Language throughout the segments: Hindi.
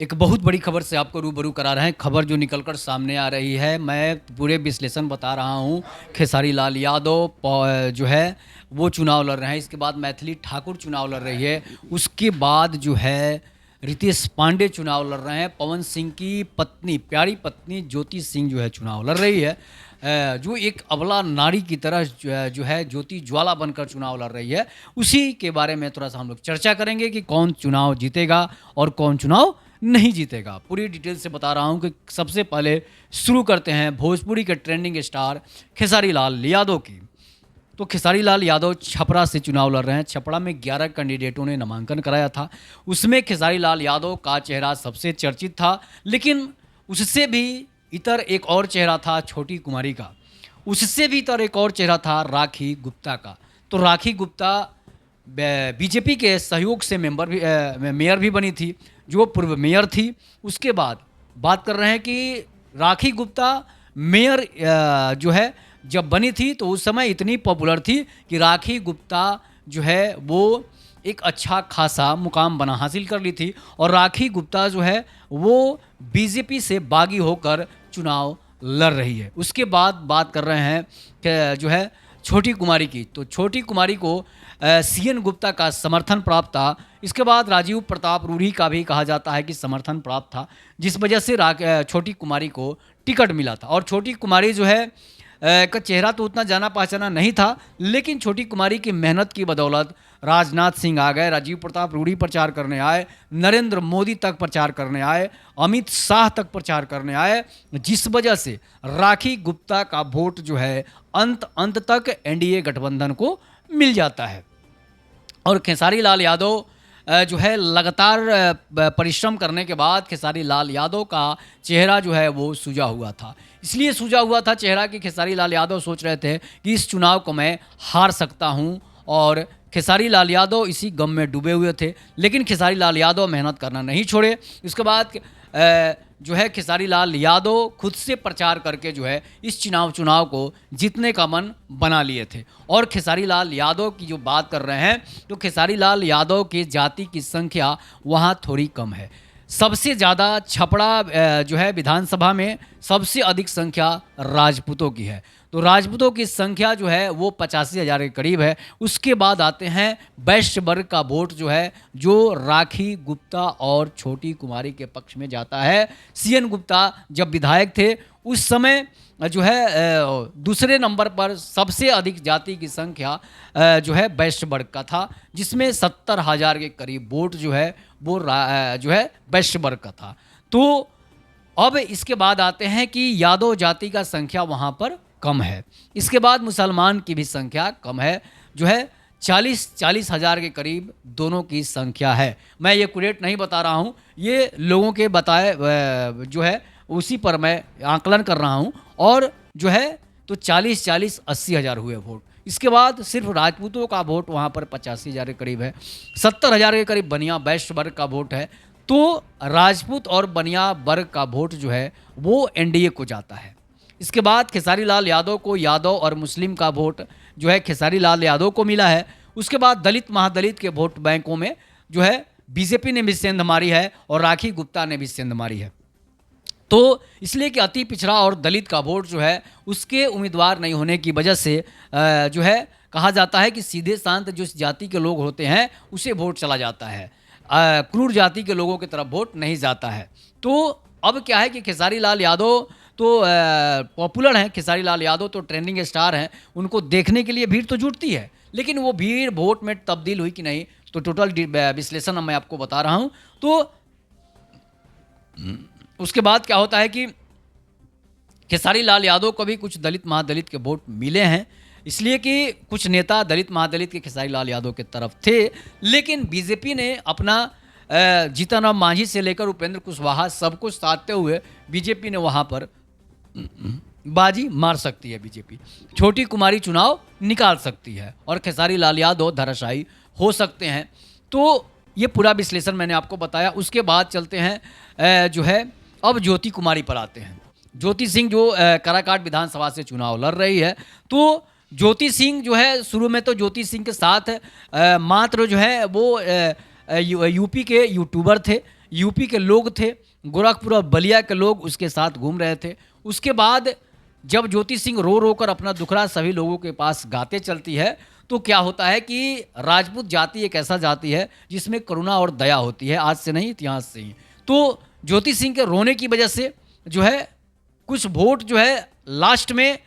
एक बहुत बड़ी खबर से आपको रूबरू करा रहे हैं। खबर जो निकल कर सामने आ रही है, मैं पूरे विश्लेषण बता रहा हूँ। खेसारी लाल यादव जो है वो चुनाव लड़ रहे हैं। इसके बाद मैथिली ठाकुर चुनाव लड़ रही है। उसके बाद जो है रितेश पांडे चुनाव लड़ रहे हैं। पवन सिंह की पत्नी, प्यारी पत्नी ज्योति सिंह जो है चुनाव लड़ रही है। जो एक अबला नारी की तरह जो है ज्योति ज्वाला बनकर चुनाव लड़ रही है। उसी के बारे में थोड़ा सा हम लोग चर्चा करेंगे कि कौन चुनाव जीतेगा और कौन चुनाव नहीं जीतेगा। पूरी डिटेल से बता रहा हूं कि सबसे पहले शुरू करते हैं भोजपुरी के ट्रेंडिंग स्टार खेसारी लाल यादव की। तो खेसारी लाल यादव छपरा से चुनाव लड़ रहे हैं। छपरा में 11 कैंडिडेटों ने नामांकन कराया था। उसमें खेसारी लाल यादव का चेहरा सबसे चर्चित था, लेकिन उससे भी इतर एक और चेहरा था छोटी कुमारी का। उससे भी इतर एक और चेहरा था राखी गुप्ता का। तो राखी गुप्ता बीजेपी के सहयोग से मेयर भी बनी थी, जो पूर्व मेयर थी। उसके बाद बात कर रहे हैं कि राखी गुप्ता मेयर जो है जब बनी थी तो उस समय इतनी पॉपुलर थी कि राखी गुप्ता जो है वो एक अच्छा खासा मुकाम बना हासिल कर ली थी। और राखी गुप्ता जो है वो बीजेपी से बागी होकर चुनाव लड़ रही है। उसके बाद बात कर रहे हैं कि जो है छोटी कुमारी की। तो छोटी कुमारी को सीएन गुप्ता का समर्थन प्राप्त था। इसके बाद राजीव प्रताप रूढ़ी का भी कहा जाता है कि समर्थन प्राप्त था, जिस वजह से छोटी कुमारी को टिकट मिला था। और छोटी कुमारी जो है का चेहरा तो उतना जाना पहचाना नहीं था, लेकिन छोटी कुमारी की मेहनत की बदौलत राजनाथ सिंह आ गए, राजीव प्रताप रूढ़ी प्रचार करने आए, नरेंद्र मोदी तक प्रचार करने आए, अमित शाह तक प्रचार करने आए, जिस वजह से राखी गुप्ता का वोट जो है अंत तक एनडीए गठबंधन को मिल जाता है। और खेसारी लाल यादव जो है लगातार परिश्रम करने के बाद खेसारी लाल यादव का चेहरा जो है वो सूजा हुआ था। इसलिए सूजा हुआ था चेहरा कि खेसारी लाल यादव सोच रहे थे कि इस चुनाव को मैं हार सकता हूं। और खेसारी लाल यादव इसी गम में डूबे हुए थे, लेकिन खेसारी लाल यादव मेहनत करना नहीं छोड़े। इसके बाद जो है खेसारी लाल यादव खुद से प्रचार करके जो है इस चुनाव को जीतने का मन बना लिए थे। और खेसारी लाल यादव की जो बात कर रहे हैं, तो खेसारी लाल यादव की जाति की संख्या वहाँ थोड़ी कम है। सबसे ज़्यादा छपरा जो है विधानसभा में सबसे अधिक संख्या राजपूतों की है। तो राजपूतों की संख्या जो है वो 85,000 के करीब है। उसके बाद आते हैं वैश्य वर्ग का वोट जो है, जो राखी गुप्ता और छोटी कुमारी के पक्ष में जाता है। सीएन गुप्ता जब विधायक थे उस समय जो है दूसरे नंबर पर सबसे अधिक जाति की संख्या जो है वैश्य वर्ग का था, जिसमें 70,000 के करीब वोट जो है वो जो है वैश्य वर्ग का था। तो अब इसके बाद आते हैं कि यादव जाति का संख्या वहाँ पर कम है। इसके बाद मुसलमान की भी संख्या कम है, जो है 40 हज़ार के करीब दोनों की संख्या है। मैं ये एक्यूरेट नहीं बता रहा हूँ, ये लोगों के बताए जो है उसी पर मैं आकलन कर रहा हूँ। और जो है तो 40-80 हज़ार हुए वोट। इसके बाद सिर्फ राजपूतों का वोट वहाँ पर 85,000 के करीब है। 70,000 के करीब बनिया वैश्य वर्ग का वोट है। तो राजपूत और बनिया वर्ग का वोट जो है वो एनडीए को जाता है। इसके बाद खेसारी लाल यादव को यादव और मुस्लिम का वोट जो है खेसारी लाल यादव को मिला है। उसके बाद दलित महादलित के वोट बैंकों में जो है बीजेपी ने भी सेंध मारी है और राखी गुप्ता ने भी सेंध मारी है। तो इसलिए कि अति पिछड़ा और दलित का वोट जो है उसके उम्मीदवार नहीं होने की वजह से जो है कहा जाता है कि सीधे शांत जो जाति के लोग होते हैं उसे वोट चला जाता है, क्रूर जाति के लोगों की तरफ वोट नहीं जाता है। तो अब क्या है कि खेसारी लाल यादव तो पॉपुलर हैं, खेसारी लाल यादव तो ट्रेंडिंग स्टार हैं, उनको देखने के लिए भीड़ तो जुटती है, लेकिन वो भीड़ वोट में तब्दील हुई कि नहीं, तो टोटल विश्लेषण मैं आपको बता रहा हूँ। तो उसके बाद क्या होता है कि खेसारी लाल यादव को भी कुछ दलित महादलित के वोट मिले हैं, इसलिए कि कुछ नेता दलित महादलित के खेसारी लाल यादव के तरफ थे। लेकिन बीजेपी ने अपना जीतन राम मांझी से लेकर उपेंद्र कुशवाहा सबको साधते हुए बीजेपी ने वहाँ पर बाजी मार सकती है। बीजेपी छोटी कुमारी चुनाव निकाल सकती है और खेसारी लाल यादव धराशायी हो सकते हैं। तो ये पूरा विश्लेषण मैंने आपको बताया। उसके बाद चलते हैं जो है अब ज्योति कुमारी पर आते हैं। ज्योति सिंह जो काराकाट विधानसभा से चुनाव लड़ रही है। तो ज्योति सिंह जो है शुरू में तो ज्योति सिंह के साथ मात्र जो है वो यूपी के यूट्यूबर थे। यूपी के लोग थे, गोरखपुर और बलिया के लोग उसके साथ घूम रहे थे। उसके बाद जब ज्योति सिंह रो रो कर अपना दुखड़ा सभी लोगों के पास गाते चलती है, तो क्या होता है कि राजपूत जाति एक ऐसा जाति है जिसमें करुणा और दया होती है, आज से नहीं इतिहास से ही। तो ज्योति सिंह के रोने की वजह से जो है कुछ वोट जो है लास्ट में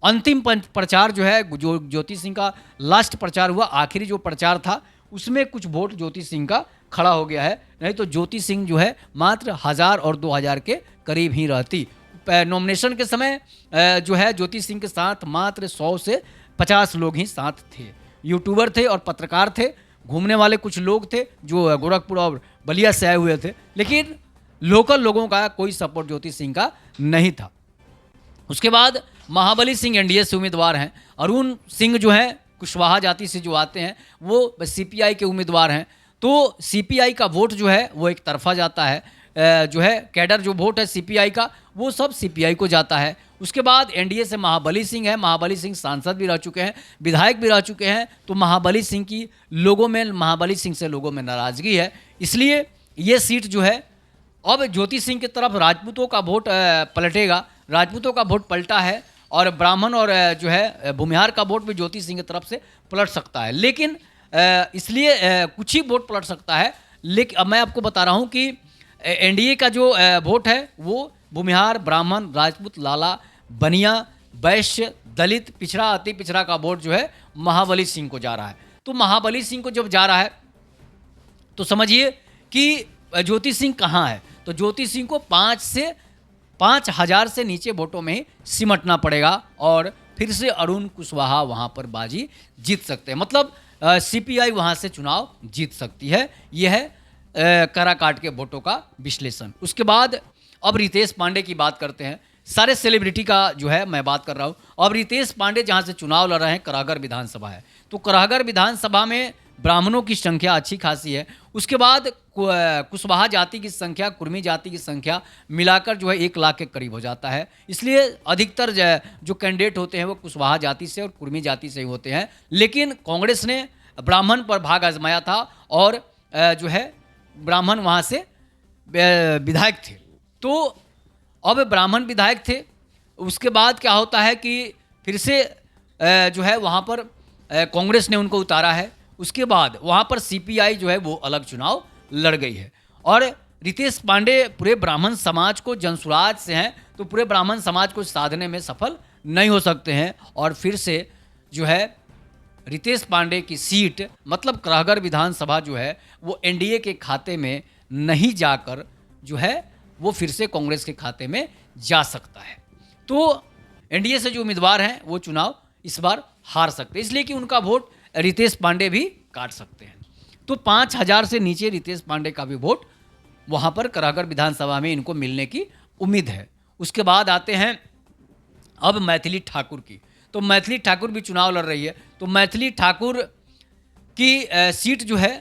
अंतिम प्रचार जो है, जो ज्योति सिंह का लास्ट प्रचार हुआ, आखिरी जो प्रचार था उसमें कुछ वोट ज्योति सिंह का खड़ा हो गया है। नहीं तो ज्योति सिंह जो है मात्र 1000 और 2000 के करीब ही रहती। नॉमिनेशन के समय जो है ज्योति सिंह के साथ मात्र 100 से 50 लोग ही साथ थे। यूट्यूबर थे और पत्रकार थे, घूमने वाले कुछ लोग थे जो गोरखपुर और बलिया से आए हुए थे, लेकिन लोकल लोगों का कोई सपोर्ट ज्योति सिंह का नहीं था। उसके बाद महाबली सिंह एनडीए से उम्मीदवार हैं, अरुण सिंह जो है कुशवाहा जाति से जो आते हैं वो सीपीआई के उम्मीदवार हैं। तो सीपीआई का वोट जो है वो एक तरफा जाता है, जो है कैडर जो वोट है सीपीआई का वो सब सीपीआई को जाता है। उसके बाद एनडीए से महाबली सिंह है, महाबली सिंह सांसद भी रह चुके हैं, विधायक भी रह चुके हैं। तो महाबली सिंह से लोगों में नाराजगी है, इसलिए ये सीट जो है अब ज्योति सिंह की तरफ राजपूतों का वोट पलटेगा। राजपूतों का वोट पलटा है और ब्राह्मण और जो है भूमिहार का वोट भी ज्योति सिंह की तरफ से पलट सकता है, लेकिन इसलिए कुछ ही वोट पलट सकता है। लेकिन अब मैं आपको बता रहा हूँ कि एनडीए का जो वोट है वो भूमिहार, ब्राह्मण, राजपूत, लाला, बनिया, वैश्य, दलित, पिछड़ा, अति पिछड़ा का वोट जो है महाबली सिंह को जा रहा है। तो महाबली सिंह को जब जा रहा है तो समझिए कि ज्योति सिंह कहाँ है। तो ज्योति सिंह को 5000 से नीचे वोटों में ही सिमटना पड़ेगा और फिर से अरुण कुशवाहा वहाँ पर बाजी जीत सकते हैं, मतलब सीपीआई वहाँ से चुनाव जीत सकती है। यह है काराकाट के वोटों का विश्लेषण। उसके बाद अब रितेश पांडे की बात करते हैं। सारे सेलिब्रिटी का जो है मैं बात कर रहा हूँ। अब रितेश पांडे जहाँ से चुनाव लड़ रहे हैं कराहगढ़ विधानसभा है, तो कराहगढ़ विधानसभा में ब्राह्मणों की संख्या अच्छी खासी है। उसके बाद कुशवाहा जाति की संख्या, कुर्मी जाति की संख्या मिलाकर जो है 1 लाख के करीब हो जाता है। इसलिए अधिकतर जो कैंडिडेट होते हैं वो कुशवाहा जाति से और कुर्मी जाति से ही होते हैं। लेकिन कांग्रेस ने ब्राह्मण पर भाग आजमाया था और जो है ब्राह्मण वहाँ से विधायक थे। तो अब ब्राह्मण विधायक थे, उसके बाद क्या होता है कि फिर से जो है वहाँ पर कांग्रेस ने उनको उतारा है। उसके बाद वहाँ पर सीपीआई जो है वो अलग चुनाव लड़ गई है और रितेश पांडे पूरे ब्राह्मण समाज को, जनसुराज से हैं तो पूरे ब्राह्मण समाज को साधने में सफल नहीं हो सकते हैं और फिर से जो है रितेश पांडे की सीट, मतलब कराहगढ़ विधानसभा जो है वो एनडीए के खाते में नहीं जाकर जो है वो फिर से कांग्रेस के खाते में जा सकता है। तो एनडीए से जो उम्मीदवार हैं वो चुनाव इस बार हार सकते हैं, इसलिए कि उनका वोट रितेश पांडे भी काट सकते हैं। तो 5000 से नीचे रितेश पांडे का भी वोट वहाँ पर कराहगढ़ विधानसभा में इनको मिलने की उम्मीद है। उसके बाद आते हैं अब मैथिली ठाकुर की। तो मैथिली ठाकुर भी चुनाव लड़ रही है। तो मैथिली ठाकुर की सीट जो है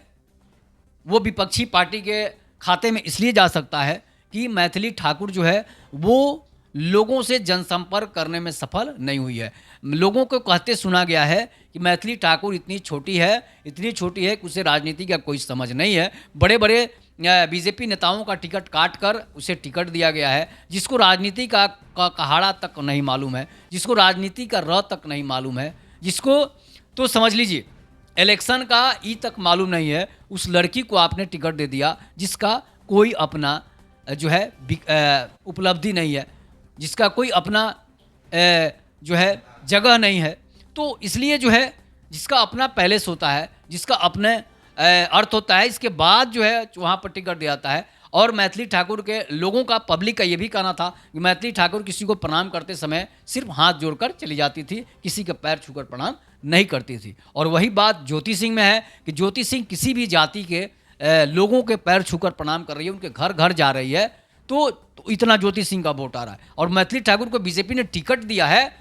वो विपक्षी पार्टी के खाते में इसलिए जा सकता है कि मैथिली ठाकुर जो है वो लोगों से जनसंपर्क करने में सफल नहीं हुई है। लोगों को कहते सुना गया है कि मैथिली ठाकुर इतनी छोटी है कि उसे राजनीति का कोई समझ नहीं है। बड़े बड़े बीजेपी नेताओं का टिकट काट कर उसे टिकट दिया गया है, जिसको राजनीति का कहाड़ा तक नहीं मालूम है, जिसको राजनीति का र तक नहीं मालूम है, जिसको तो समझ लीजिए इलेक्शन का ई तक मालूम नहीं है, उस लड़की को आपने टिकट दे दिया जिसका कोई अपना जो है उपलब्धि नहीं है, जिसका कोई अपना जो है जगह नहीं है। तो इसलिए जो है जिसका अपना पैलेस होता है, जिसका अपने अर्थ होता है, इसके बाद जो है वहाँ पर टिकट दिया जाता है। और मैथिली ठाकुर के लोगों का, पब्लिक का ये भी कहना था कि मैथिली ठाकुर किसी को प्रणाम करते समय सिर्फ हाथ जोड़कर चली जाती थी, किसी के पैर छूकर प्रणाम नहीं करती थी। और वही बात ज्योति सिंह में है कि ज्योति सिंह किसी भी जाति के लोगों के पैर छूकर प्रणाम कर रही है, उनके घर घर जा रही है। तो इतना ज्योति सिंह का वोट आ रहा है। और मैथिली ठाकुर को बीजेपी ने टिकट दिया है,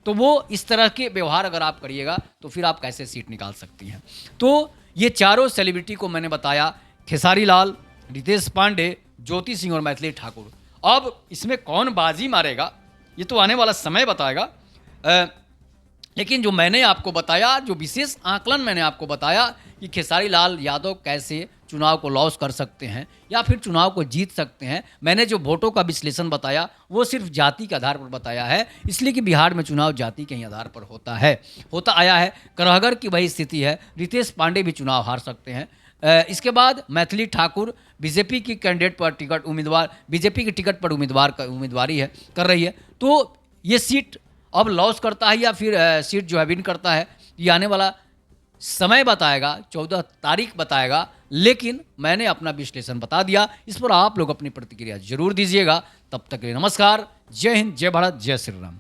तो वो इस तरह के व्यवहार अगर आप करिएगा तो फिर आप कैसे सीट निकाल सकती हैं। तो ये चारों सेलिब्रिटी को मैंने बताया, खेसारी लाल, रितेश पांडे, ज्योति सिंह और मैथिली ठाकुर। अब इसमें कौन बाजी मारेगा ये तो आने वाला समय बताएगा। लेकिन जो मैंने आपको बताया, जो विशेष आकलन मैंने आपको बताया कि खेसारी लाल यादव कैसे चुनाव को लॉस कर सकते हैं या फिर चुनाव को जीत सकते हैं। मैंने जो वोटों का विश्लेषण बताया वो सिर्फ जाति के आधार पर बताया है, इसलिए कि बिहार में चुनाव जाति के ही आधार पर होता आया है। करहगर की वही स्थिति है, रितेश पांडे भी चुनाव हार सकते हैं। इसके बाद मैथिली ठाकुर बीजेपी की कैंडिडेट पर टिकट उम्मीदवार बीजेपी की टिकट पर उम्मीदवारी है कर रही है। तो ये सीट अब लॉस करता है या फिर सीट जो है विन करता है, ये आने वाला समय बताएगा, 14 तारीख बताएगा। लेकिन मैंने अपना विश्लेषण बता दिया, इस पर आप लोग अपनी प्रतिक्रिया जरूर दीजिएगा। तब तक के लिए नमस्कार, जय हिंद, जय भारत, जय श्री राम।